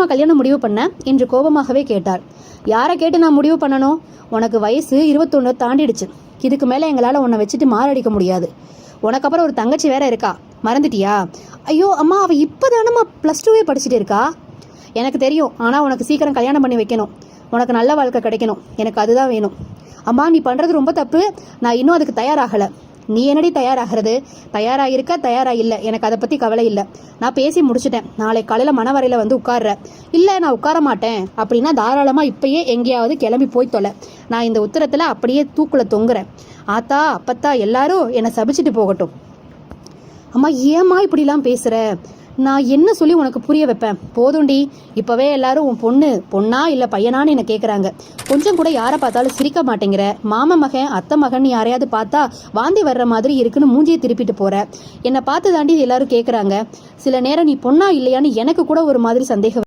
தானம்மா கல்யாணம் முடிவு பண்ண என்று கோபமாகவே கேட்டார். யாரை கேட்டு நான் முடிவு பண்ணணும்? உனக்கு வயசு 21 தாண்டிடுச்சு. இதுக்கு மேலே எங்களால் உன்னை வச்சுட்டு மாரடிக்க முடியாது. உனக்கு அப்புறம் ஒரு தங்கச்சி வேற இருக்கா, மறந்துட்டியா? ஐயோ அம்மா, அவள் இப்போ தானம்மா +2 படிச்சுட்டு இருக்கா. எனக்கு தெரியும், ஆனால் உனக்கு சீக்கிரம் கல்யாணம் பண்ணி வைக்கணும். உனக்கு நல்ல வாழ்க்கை கிடைக்கணும். எனக்கு அதுதான் வேணும். அம்மா, நீ பண்ணுறது ரொம்ப தப்பு. நான் இன்னும் அதுக்கு தயாராகலை. நீ என்னடி தயாராகிறது? தயாராகிருக்க தயாராக எனக்கு அதை பற்றி கவலை இல்லை. நான் பேசி முடிச்சிட்டேன். நாளை காலையில் மணவரையில் வந்து உட்கார்ற. இல்லை நான் உட்கார மாட்டேன் அப்படின்னா தாராளமாக இப்பயே எங்கேயாவது கிளம்பி போய் தொலை. நான் இந்த உத்தரத்தில் அப்படியே தூக்கில் தொங்குறேன். ஆத்தா அப்பத்தா எல்லாரும் என்னை சபிச்சுட்டு போகட்டும். அம்மா, ஏம்மா இப்படிலாம் பேசுகிற? நான் என்ன சொல்லி உனக்கு புரிய வைப்பேன்? போதுண்டி, இப்போவே எல்லாரும் உன் பொண்ணா இல்லை பையனான்னு என்னை கேட்குறாங்க. கொஞ்சம் கூட யாரை பார்த்தாலும் சிரிக்க மாட்டேங்கிற. மாம மகன் அத்தை மகன் யாரையாவது பார்த்தா வாந்தி வர்ற மாதிரி இருக்குன்னு மூஞ்சியை திருப்பிட்டு போற. என்னை பார்த்து தாண்டி எல்லாரும் கேட்குறாங்க. சில நேரம் நீ பொண்ணா இல்லையான்னு எனக்கு கூட ஒரு மாதிரி சந்தேகம்.